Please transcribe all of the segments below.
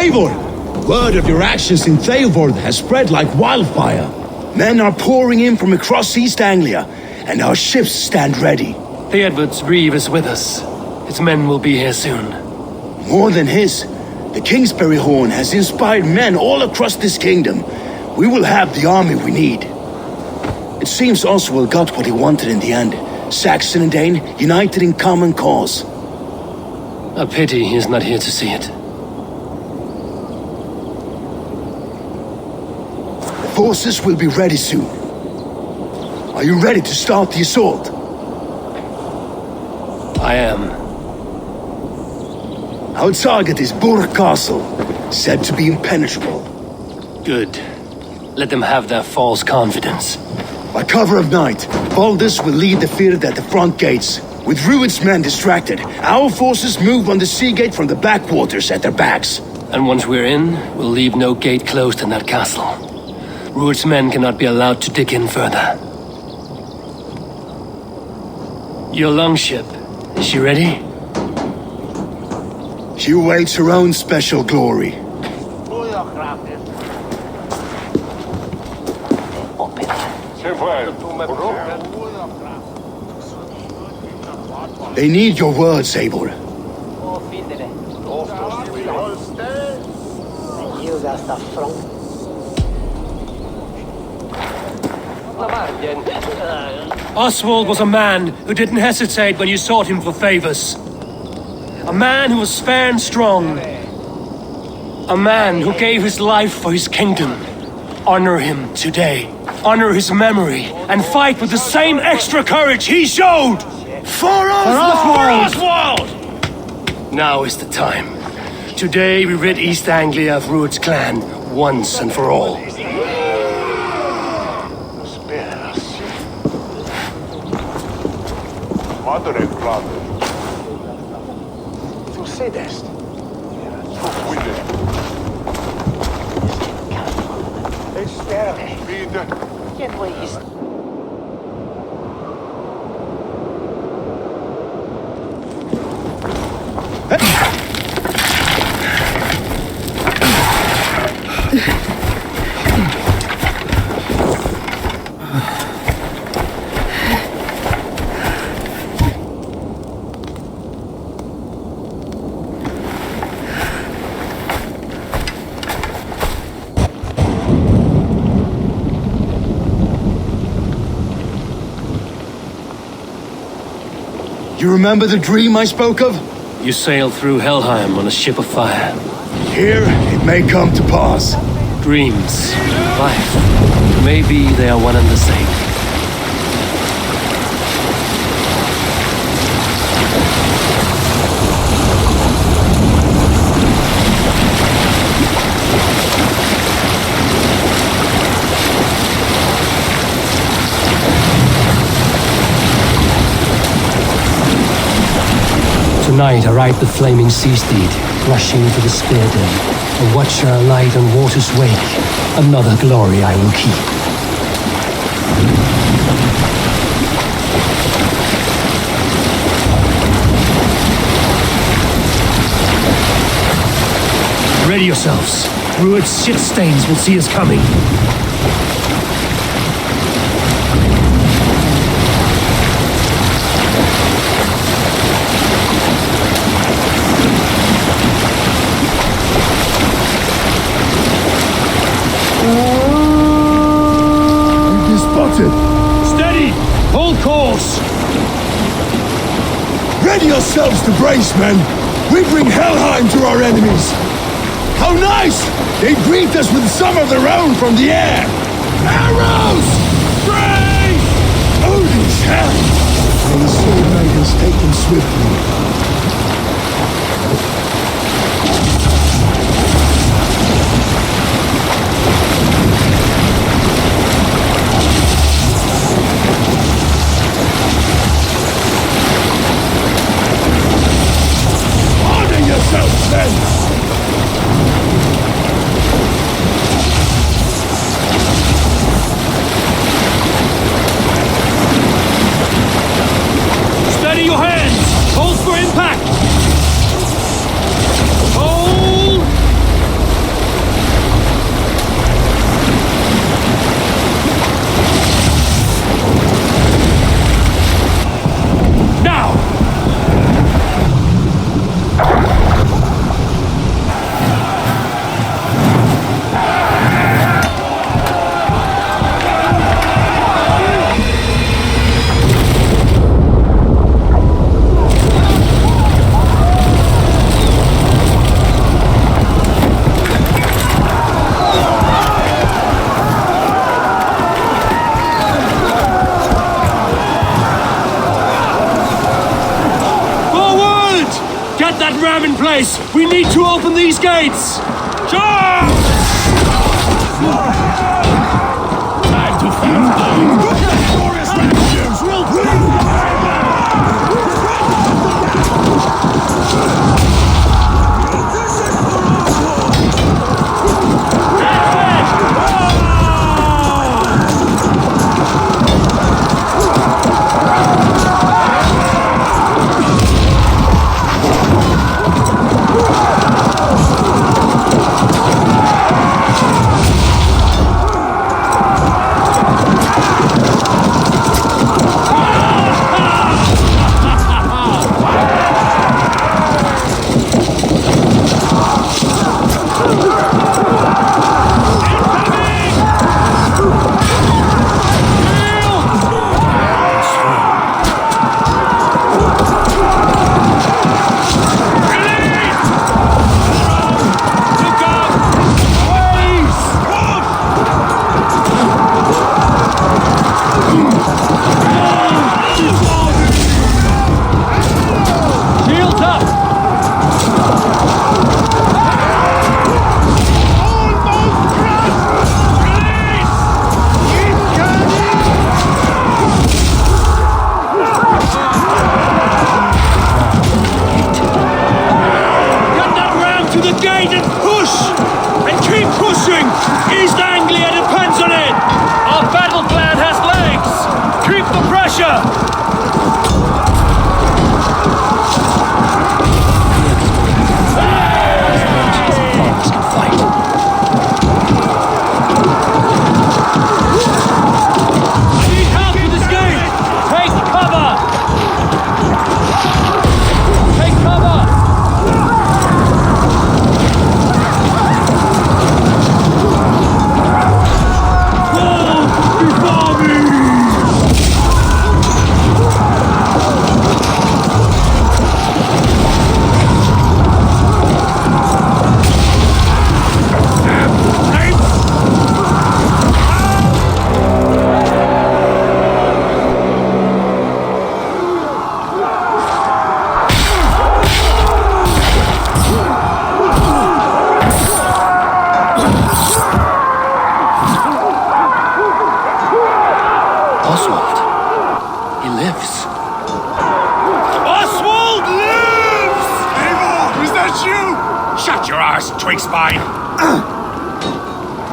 Eivor! Word of your actions in Throttling has spread like wildfire. Men are pouring in from across East Anglia, and our ships stand ready. The Edward's Reeve is with us. His men will be here soon. More than his, the Kingsbury Horn has inspired men all across this kingdom. We will have the army we need. It seems Oswald got what he wanted in the end. Saxon and Dane united in common cause. A pity he is not here to see it. The forces will be ready soon. Are you ready to start the assault? I am. Our target is Burg Castle, said to be impenetrable. Good. Let them have their false confidence. By cover of night, Baldus will lead the field at the front gates. With Rued's men distracted, our forces move on the sea gate from the backwaters at their backs. And once we're in, we'll leave no gate closed in that castle. Rued's men cannot be allowed to dig in further. Your longship, is she ready? She awaits her own special glory. They need your words, Eivor. Oswald was a man who didn't hesitate when you sought him for favors. A man who was fair and strong. A man who gave his life for his kingdom. Honor him today. Honor his memory. And fight with the same extra courage he showed! For Oswald! For Oswald! Now is the time. Today we rid East Anglia of Rued's clan once and for all. You remember the dream I spoke of? You sailed through Helheim on a ship of fire. Here, it may come to pass. Dreams, life, maybe they are one and the same. Tonight I ride the flaming sea steed, rushing to the spear den, a watcher alight on water's wake. Another glory I will keep. Ready yourselves. Rued's shit stains will see us coming. Steady! Hold course! Ready yourselves to brace, men! We bring Helheim to our enemies! How nice! They greet us with some of their own from the air! Arrows! Brace! Odin's hand! May the sword maidens take them swiftly. Steady your hands! Hold for impact! in place! We need to open these gates! Charge! Time to glorious raptures will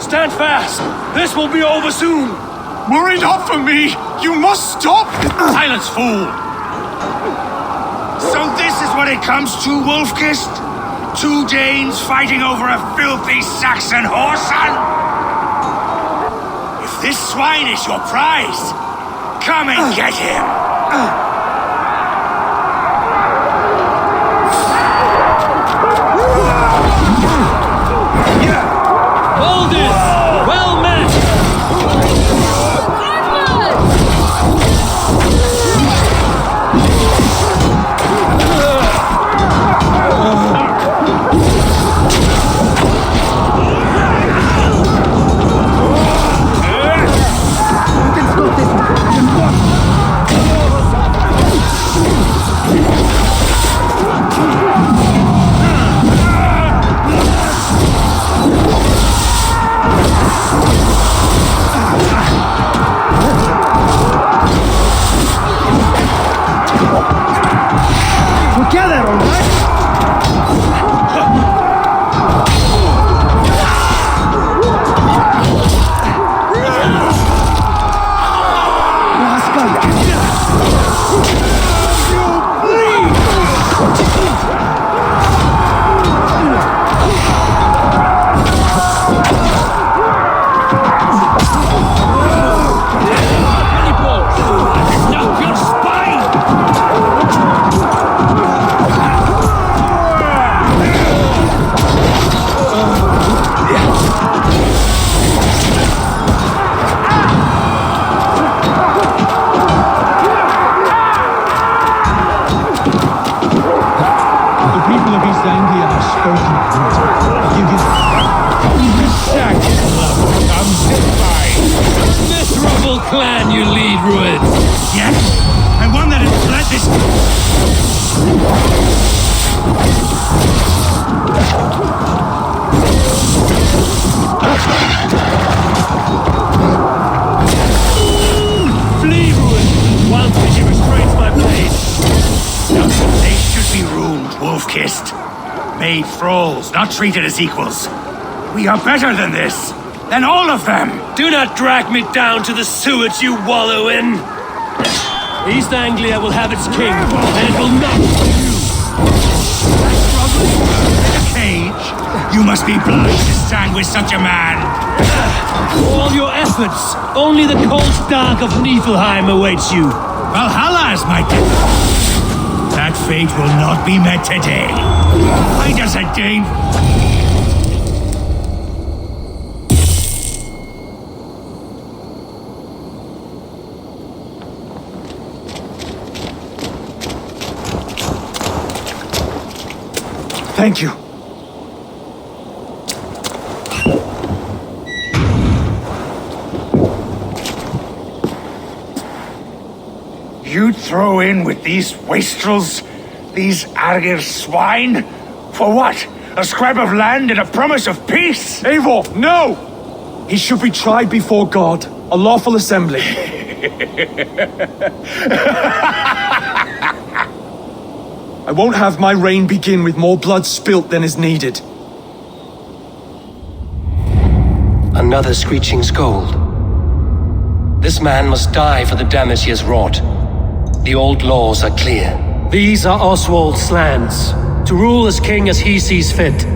Stand fast! This will be over soon! Worry not for me! You must stop! Silence, fool! So this is what it comes to, Wolfkist? 2 Danes fighting over a filthy Saxon whoreson? If this swine is your prize, come and get him! Well met! Clan you lead, Ruin. Yes, and one that has led this... Made thralls, not treated as equals. We are better than this. Than all of them. Do not drag me down to the sewage you wallow in. East Anglia will have its king, and it will not be you. Struggling in a cage? You must be blind to stand with such a man. For all your efforts, only the cold dark of Niflheim awaits you. Valhalla is my death. That fate will not be met today. Find us a Dane. Thank you. You throw in with these wastrels? These Argir swine? For what? A scrap of land and a promise of peace? Eivor, no! He should be tried before God, a lawful assembly. I won't have my reign begin with more blood spilt than is needed. Another screeching scold. This man must die for the damage he has wrought. The old laws are clear. These are Oswald's lands, to rule as king as he sees fit.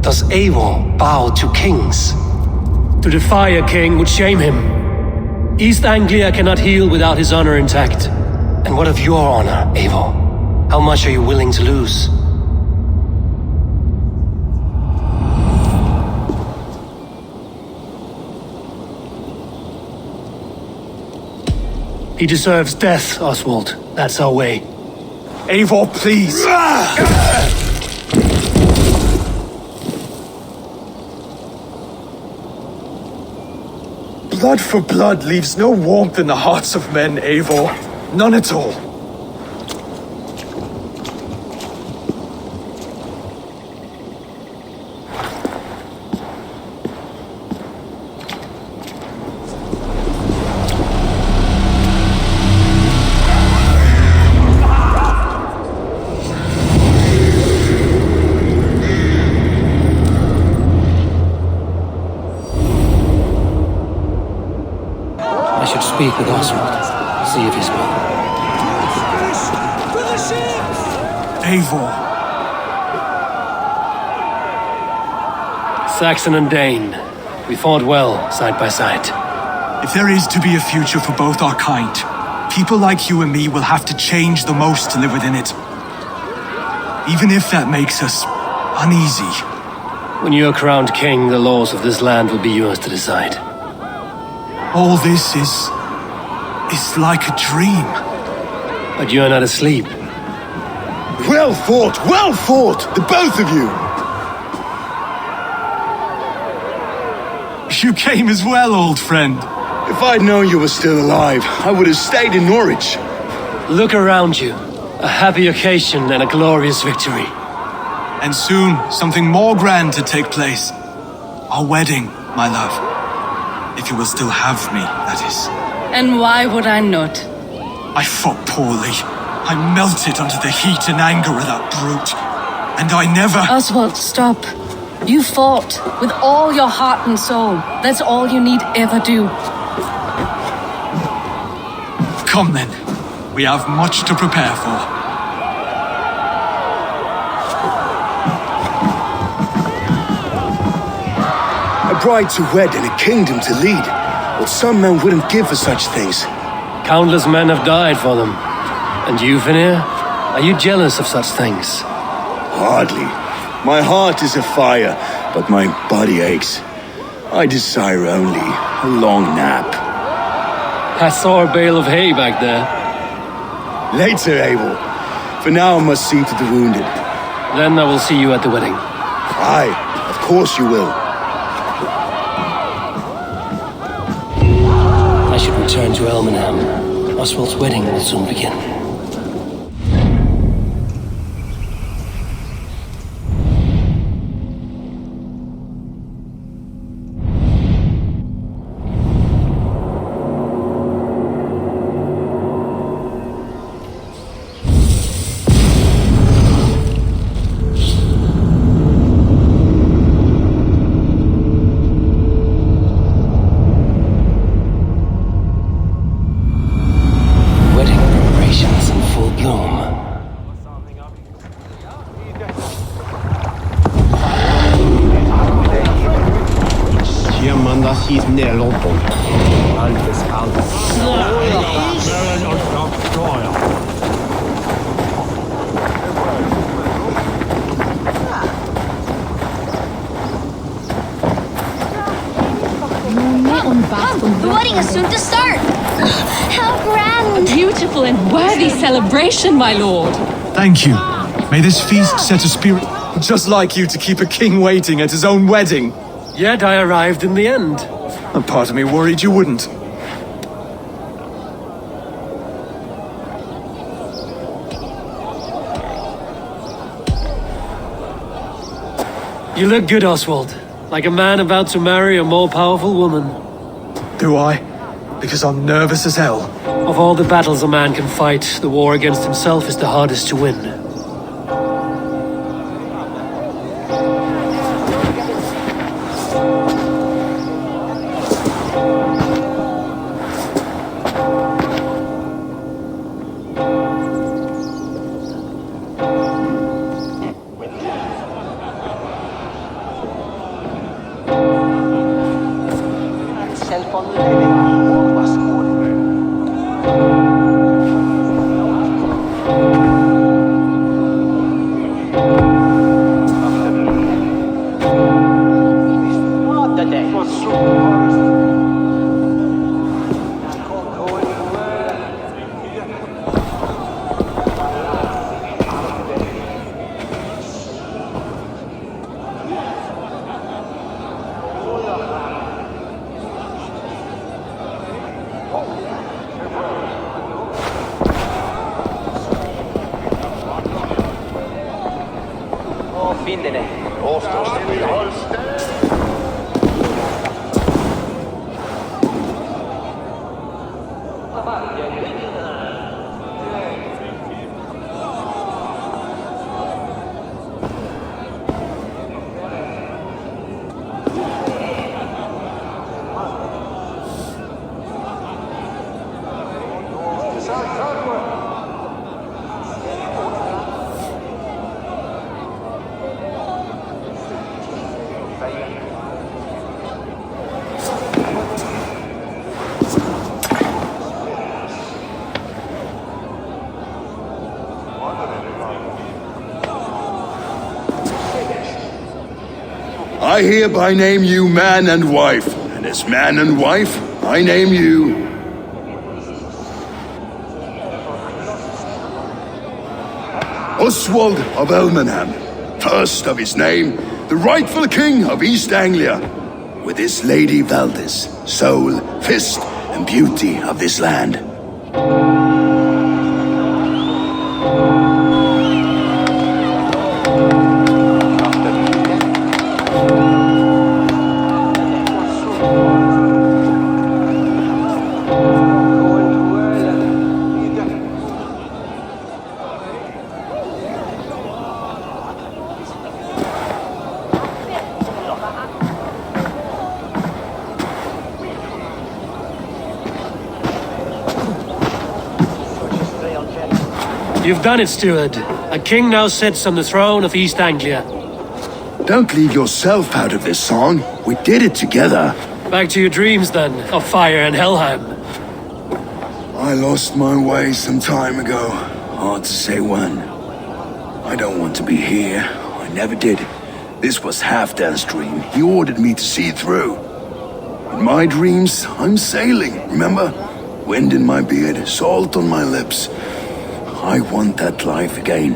Does Eivor bow to kings? To defy a king would shame him. East Anglia cannot heal without his honor intact. And what of your honor, Eivor? How much are you willing to lose? He deserves death, Oswald. That's our way. Eivor, please! Blood for blood leaves no warmth in the hearts of men, Eivor. None at all. Speak with Oswald. See if he's well. Eivor. Saxon and Dane. We fought well, side by side. If there is to be a future for both our kind, people like you and me will have to change the most to live within it. Even if that makes us uneasy. When you're crowned king, the laws of this land will be yours to decide. All this is like a dream. But you're not asleep. Well fought, the both of you! You came as well, old friend. If I'd known you were still alive, I would have stayed in Norwich. Look around you. A happy occasion and a glorious victory. And soon, something more grand to take place. Our wedding, my love. If you will still have me, that is. And why would I not? I fought poorly. I melted under the heat and anger of that brute. And I never... Oswald, stop. You fought with all your heart and soul. That's all you need ever do. Come then. We have much to prepare for. A bride to wed and a kingdom to lead. What some men wouldn't give for such things. Countless men have died for them. And you, Vanir? Are you jealous of such things? Hardly. My heart is afire, but my body aches. I desire only a long nap. I saw a bale of hay back there. Later, Eivor. For now, I must see to the wounded. Then I will see you at the wedding. Aye, of course you will. I should return to Elmenham. Oswald's wedding will soon begin. The wedding is soon to start! How grand! Beautiful and worthy celebration, my lord. Thank you. May this feast set a spirit just like you to keep a king waiting at his own wedding. Yet I arrived in the end. A part of me worried you wouldn't. You look good, Oswald. Like a man about to marry a more powerful woman. Do I? Because I'm nervous as hell. Of all the battles a man can fight, the war against himself is the hardest to win. I hereby name you man and wife, and as man and wife, I name you... Oswald of Elmenham, first of his name, the rightful king of East Anglia, with his lady Valdis, soul, fist, and beauty of this land. You've done it, steward. A king now sits on the throne of East Anglia. Don't leave yourself out of this song. We did it together. Back to your dreams, then, of fire and Helheim. I lost my way some time ago. Hard to say when. I don't want to be here. I never did. This was Halfdan's dream. He ordered me to see it through. In my dreams, I'm sailing, remember? Wind in my beard, salt on my lips. I want that life again.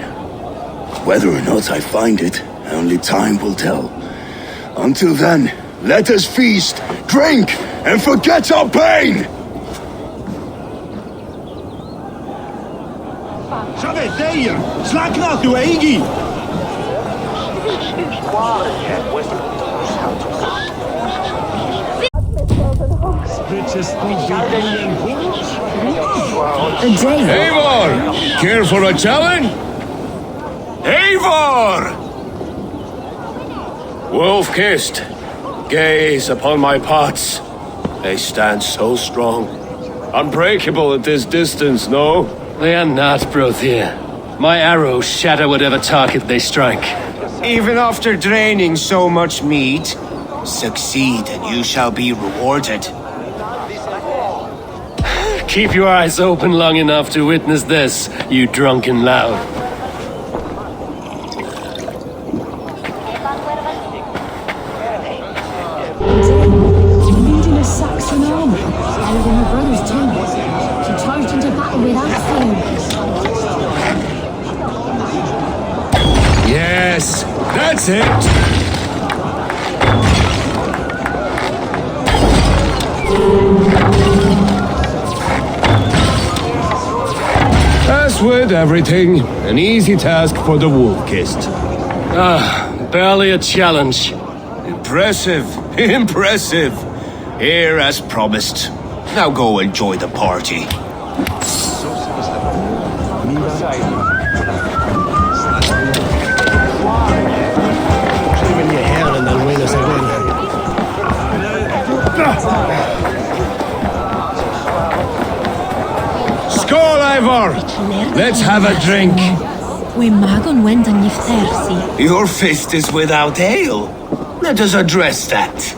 Whether or not I find it, only time will tell. Until then, let us feast, drink, and forget our pain! Eivor! Care for a challenge? Eivor! Wolf-kissed, gaze upon my pots. They stand so strong. Unbreakable at this distance, no? They are not, Brothier. My arrows shatter whatever target they strike. Even after draining so much meat? Succeed and you shall be rewarded. Keep your eyes open long enough to witness this, you drunken lout. Leading a Saxon army, better than her brother's too. She charged into battle without fear. Yes, that's it! As with everything, an easy task for the wolf-kissed. Barely a challenge. Impressive, impressive. Here as promised. Now go enjoy the party. Skål, Eivor! Let's have a drink. We magon went on thirsty. Your fist is without ale. Let us address that.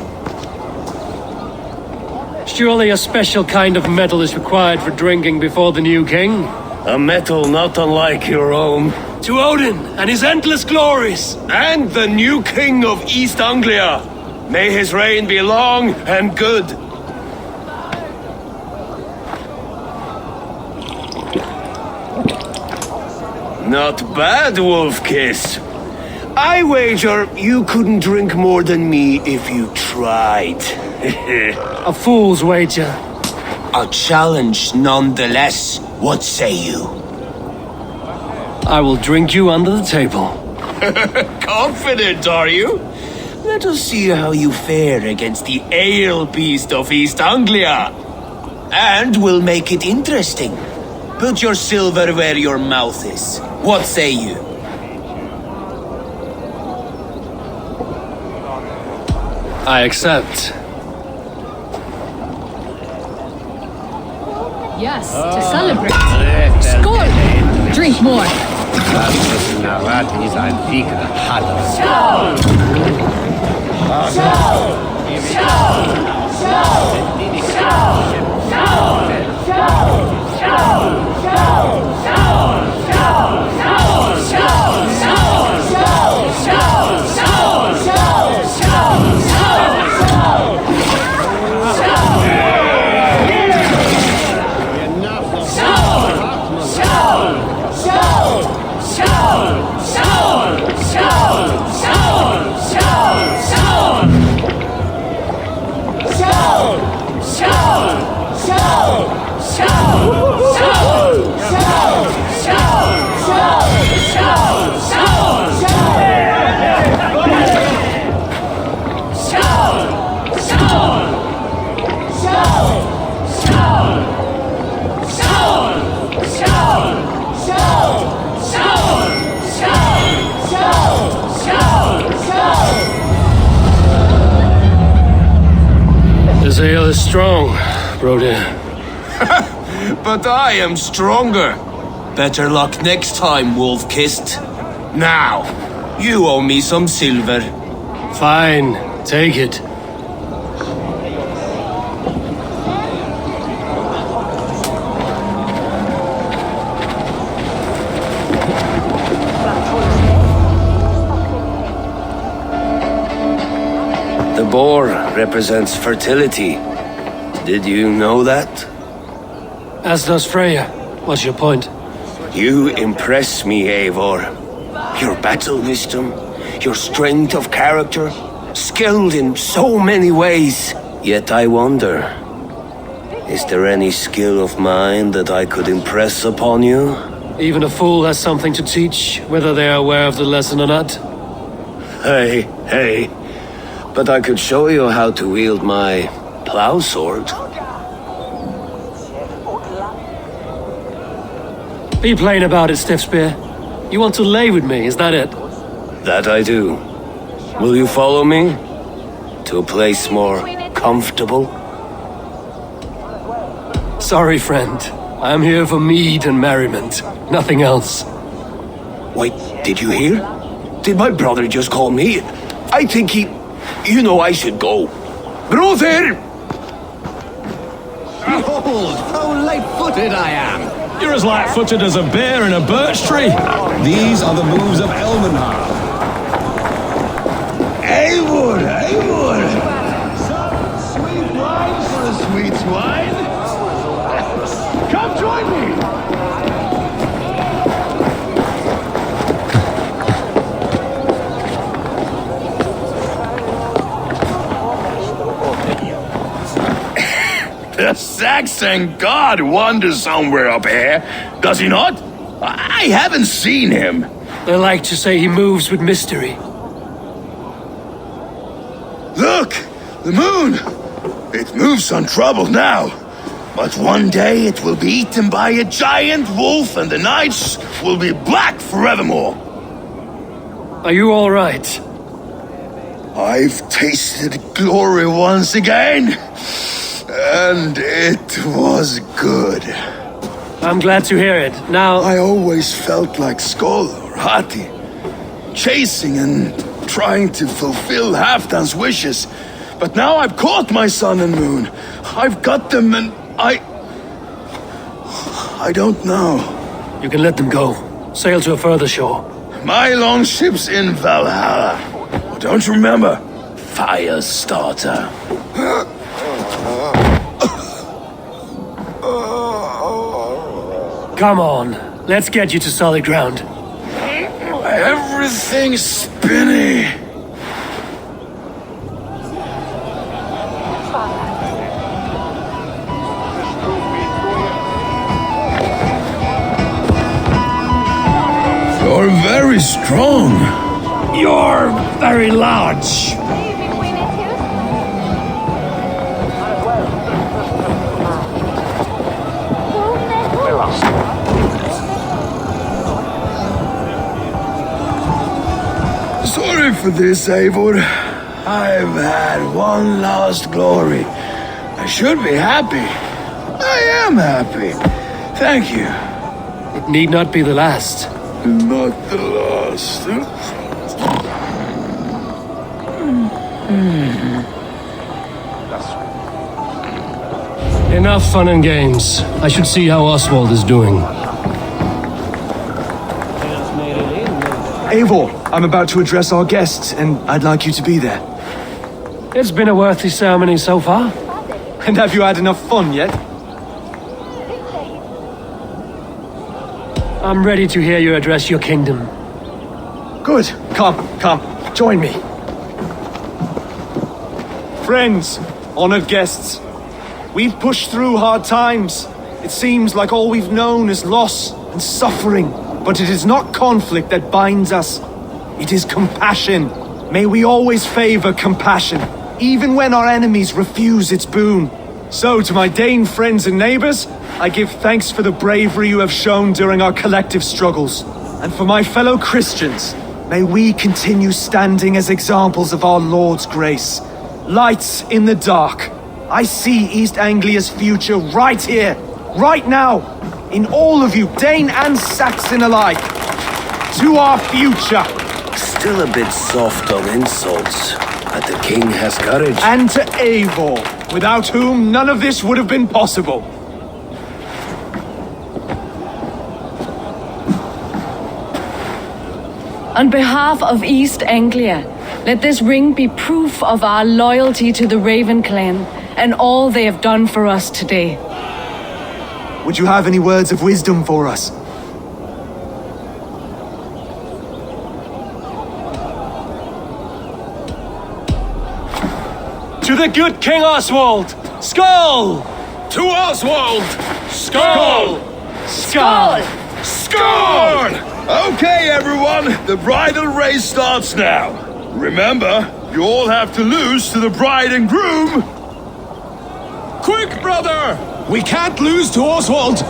Surely a special kind of metal is required for drinking before the new king? A metal not unlike your own. To Odin and his endless glories! And the new king of East Anglia. May his reign be long and good. Not bad, Wolf-Kiss. I wager you couldn't drink more than me if you tried. A fool's wager. A challenge nonetheless. What say you? I will drink you under the table. Confident, are you? Let us see how you fare against the ale beast of East Anglia. And we'll make it interesting. Put your silver where your mouth is. What say you? I accept. Yes, to celebrate. Score! Drink more. This ale is strong, Brody. But I am stronger. Better luck next time, Wolf-Kissed. Now, you owe me some silver. Fine, take it. The boar represents fertility. Did you know that? As does Freya. What's your point? You impress me, Eivor. Your battle wisdom, your strength of character, skilled in so many ways. Yet I wonder, is there any skill of mine that I could impress upon you? Even a fool has something to teach, whether they are aware of the lesson or not. Hey. But I could show you how to wield my plow sword. Be plain about it, Stiffspear. You want to lay with me, is that it? That I do. Will you follow me? To a place more comfortable? Sorry, friend. I am here for mead and merriment. Nothing else. Wait, did you hear? Did my brother just call me? I think he... You know I should go. Brother! Behold, how light-footed I am! You're as light-footed as a bear in a birch tree. These are the moves of Elmenhar. Eivor! Eivor! Some sweet wine for a sweet swine? Come join me! The Saxon god wanders somewhere up here, does he not? I haven't seen him. They like to say he moves with mystery. Look! The moon! It moves untroubled now. But one day it will be eaten by a giant wolf and the nights will be black forevermore. Are you all right? I've tasted glory once again. And it was good. I'm glad to hear it. Now, I always felt like Skoll or Hati, chasing and trying to fulfill Halfdan's wishes. But now I've caught my sun and moon. I've got them and I don't know. you can let them go. Sail to a further shore. My longship's in Valhalla. Oh, don't you remember? Fire starter. Come on, let's get you to solid ground. Everything's spinny. You're very strong. You're very large. Sorry for this, Eivor. I've had one last glory. I should be happy. I am happy. Thank you. It need not be the last. Not the last. Enough fun and games. I should see how Oswald is doing. Eivor, I'm about to address our guests, and I'd like you to be there. It's been a worthy ceremony so far. And have you had enough fun yet? I'm ready to hear you address your kingdom. Good. Come, join me. Friends, honored guests, we've pushed through hard times. It seems like all we've known is loss and suffering. But it is not conflict that binds us. It is compassion. May we always favor compassion, even when our enemies refuse its boon. So, to my Dane friends and neighbors, I give thanks for the bravery you have shown during our collective struggles. And for my fellow Christians, may we continue standing as examples of our Lord's grace. Lights in the dark. I see East Anglia's future right here, right now. In all of you, Dane and Saxon alike. To our future. Still a bit soft on insults, but the king has courage. And to Eivor, without whom none of this would have been possible. On behalf of East Anglia, let this ring be proof of our loyalty to the Raven clan and all they have done for us today. Would you have any words of wisdom for us? To the good King Oswald! Skull! To Oswald! Skull! Skull! Score! Okay, everyone, the bridal race starts now. Remember, you all have to lose to the bride and groom. Quick, brother! We can't lose to Oswald!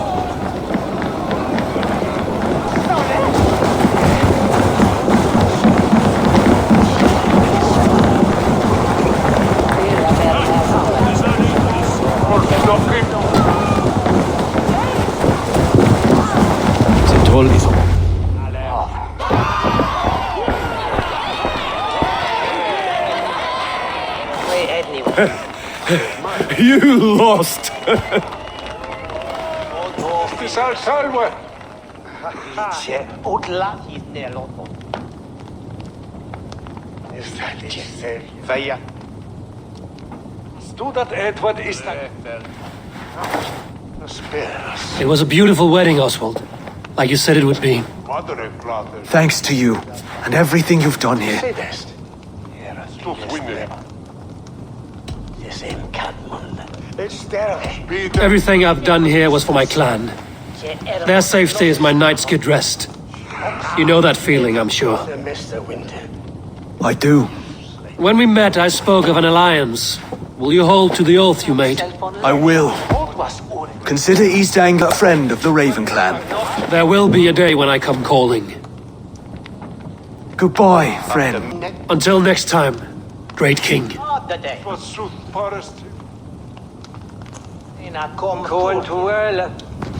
You lost! It was a beautiful wedding, Oswald. Like you said it would be. Thanks to you, and everything you've done here. Everything I've done here was for my clan. Their safety is my night's good rest. You know that feeling, I'm sure. I do. When we met, I spoke of an alliance. Will you hold to the oath you made? I will. Consider East Anglia a friend of the Raven clan. There will be a day when I come calling. Goodbye, friend. Until next time, great king.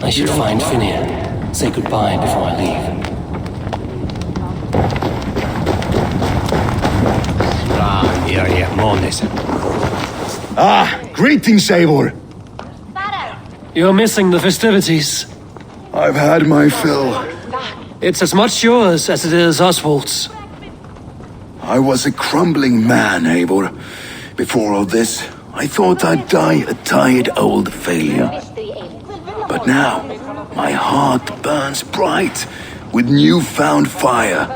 I should find Finnea. Say goodbye before I leave. Greetings, Eivor. You're missing the festivities. I've had my fill. It's as much yours as it is Oswald's. I was a crumbling man, Eivor. Before all this, I thought I'd die a tired old failure. But now, my heart burns bright with newfound fire.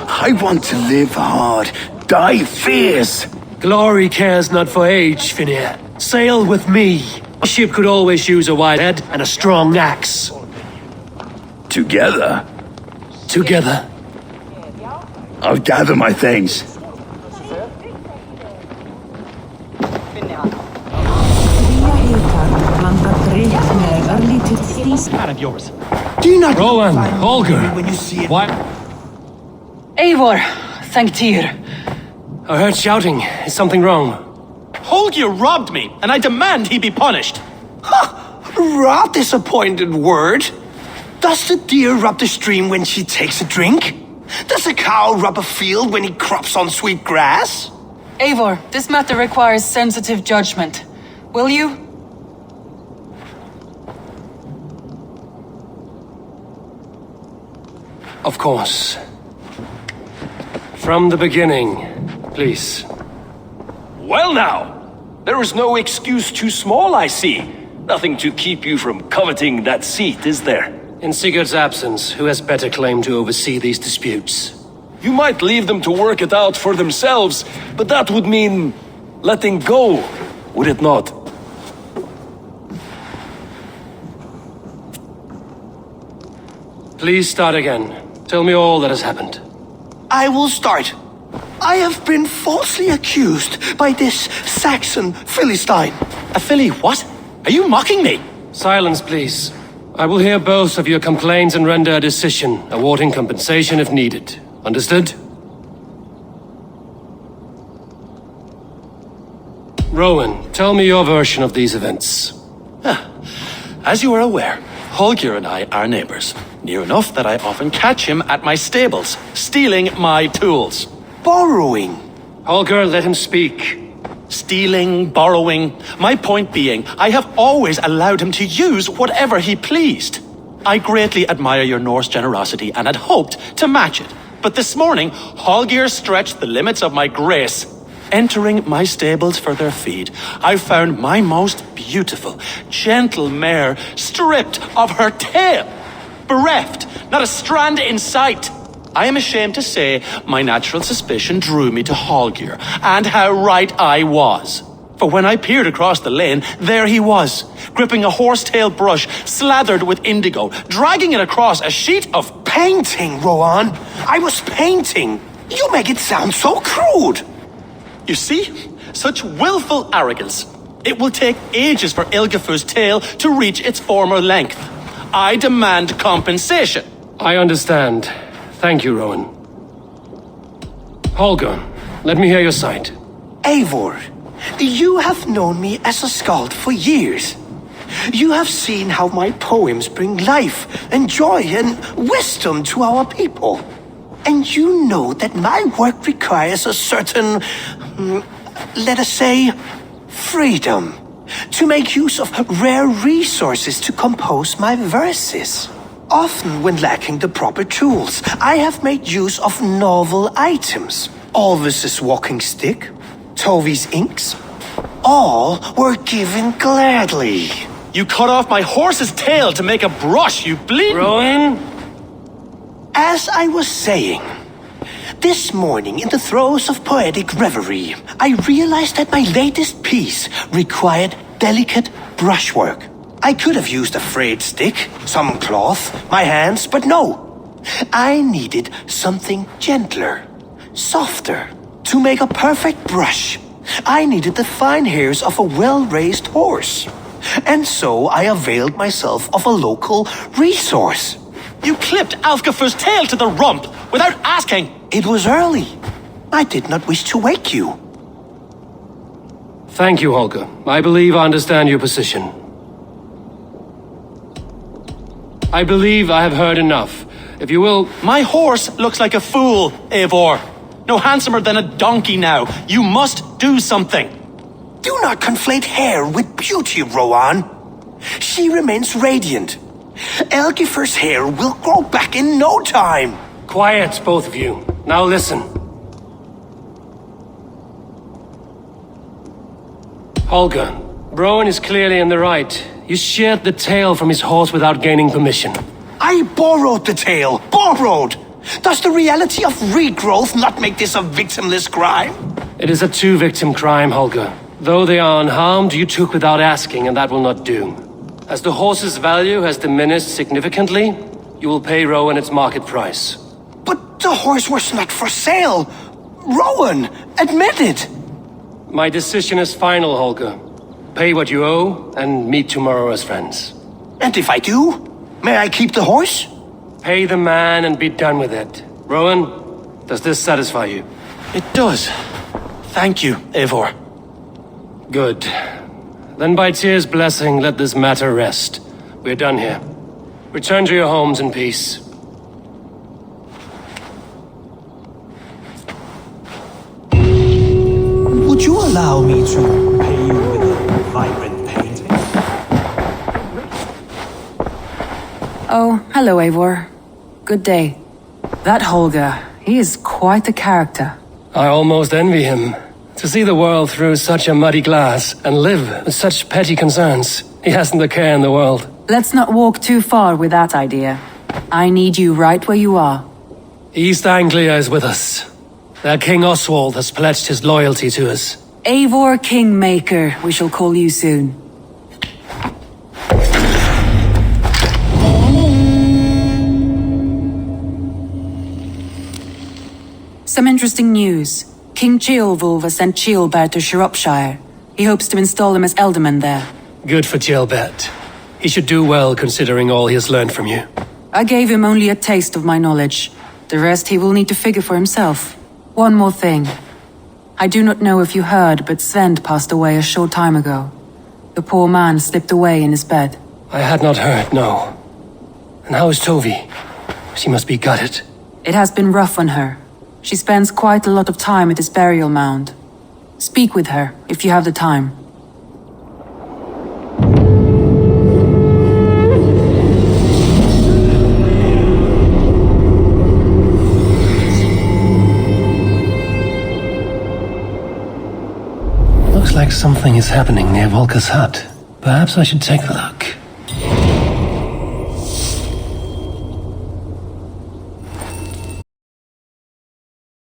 I want to live hard, die fierce. Glory cares not for age, Finnea. Sail with me. A ship could always use a wide head and a strong axe. Together? Together. I'll gather my things. Do you not Rowan, Holger, when you see it? What? Eivor, thank Tyr. I heard shouting. Is something wrong? Holger robbed me, and I demand he be punished. Rot is a pointed word. Does the deer rub the stream when she takes a drink? Does a cow rub a field when he crops on sweet grass? Eivor, this matter requires sensitive judgment. Will you? Of course. From the beginning, please. Well now, there is no excuse too small, I see. Nothing to keep you from coveting that seat, is there? In Sigurd's absence, who has better claim to oversee these disputes? You might leave them to work it out for themselves, but that would mean letting go, would it not? Please start again. Tell me all that has happened. I will start. I have been falsely accused by this Saxon Philistine. A Philly what? Are you mocking me? Silence, please. I will hear both of your complaints and render a decision, awarding compensation if needed. Understood? Rowan, tell me your version of these events. As you are aware, Holger and I are neighbors. Near enough that I often catch him at my stables, stealing my tools. Borrowing. Holger, let him speak. Stealing, borrowing. My point being, I have always allowed him to use whatever he pleased. I greatly admire your Norse generosity and had hoped to match it. But this morning, Holger stretched the limits of my grace. Entering my stables for their feed, I found my most beautiful, gentle mare stripped of her tail. Bereft, not a strand in sight. I am ashamed to say my natural suspicion drew me to Holger, and how right I was. For when I peered across the lane, there he was, gripping a horsetail brush slathered with indigo, dragging it across a sheet of painting, Rowan. I was painting. You make it sound so crude. You see? Such willful arrogance. It will take ages for Ilgifu's tail to reach its former length. I demand compensation. I understand. Thank you, Rowan. Holger, let me hear your side. Eivor, you have known me as a skald for years. You have seen how my poems bring life and joy and wisdom to our people. And you know that my work requires a certain, let us say, freedom. To make use of rare resources to compose my verses. Often when lacking the proper tools, I have made use of novel items. Alvis's walking stick, Tovi's inks. All were given gladly. You cut off my horse's tail to make a brush, you bleed. Rowan? As I was saying, this morning in the throes of poetic reverie, I realized that my latest piece required delicate brushwork. I could have used a frayed stick, some cloth, my hands, but no. I needed something gentler, softer. To make a perfect brush, I needed the fine hairs of a well-raised horse. And so I availed myself of a local resource. You clipped Alfgafur's tail to the rump without asking. It was early. I did not wish to wake you. Thank you, Holger. I believe I understand your position. I believe I have heard enough. If you will... My horse looks like a fool, Eivor. No handsomer than a donkey now. You must do something. Do not conflate hair with beauty, Rowan. She remains radiant. Algifur's hair will grow back in no time. Quiet, both of you. Now listen. Holger, Rowan is clearly in the right. You sheared the tail from his horse without gaining permission. I borrowed the tail. Borrowed! Does the reality of regrowth not make this a victimless crime? It is a two-victim crime, Holger. Though they are unharmed, you took without asking, and that will not do. As the horse's value has diminished significantly, you will pay Rowan its market price. But the horse was not for sale. Rowan, admit it. My decision is final, Holger. Pay what you owe, and meet tomorrow as friends. And if I do, may I keep the horse? Pay the man and be done with it. Rowan, does this satisfy you? It does. Thank you, Eivor. Good. Then by Tyr's blessing, let this matter rest. We're done here. Return to your homes in peace. Would you allow me to pay you with a vibrant painting? Oh, hello, Eivor. Good day. That Holger, he is quite a character. I almost envy him. To see the world through such a muddy glass and live with such petty concerns. He hasn't a care in the world. Let's not walk too far with that idea. I need you right where you are. East Anglia is with us. Their King Oswald has pledged his loyalty to us. Eivor Kingmaker, we shall call you soon. Some interesting news. King Ceolwulf has sent Ceolbert to Shropshire. He hopes to install him as Elderman there. Good for Ceolbert. He should do well considering all he has learned from you. I gave him only a taste of my knowledge. The rest he will need to figure for himself. One more thing. I do not know if you heard, but Sven passed away a short time ago. The poor man slipped away in his bed. I had not heard, no. And how is Tovi? She must be gutted. It has been rough on her. She spends quite a lot of time at his burial mound. Speak with her, if you have the time. Looks like something is happening near Volker's hut. Perhaps I should take a look.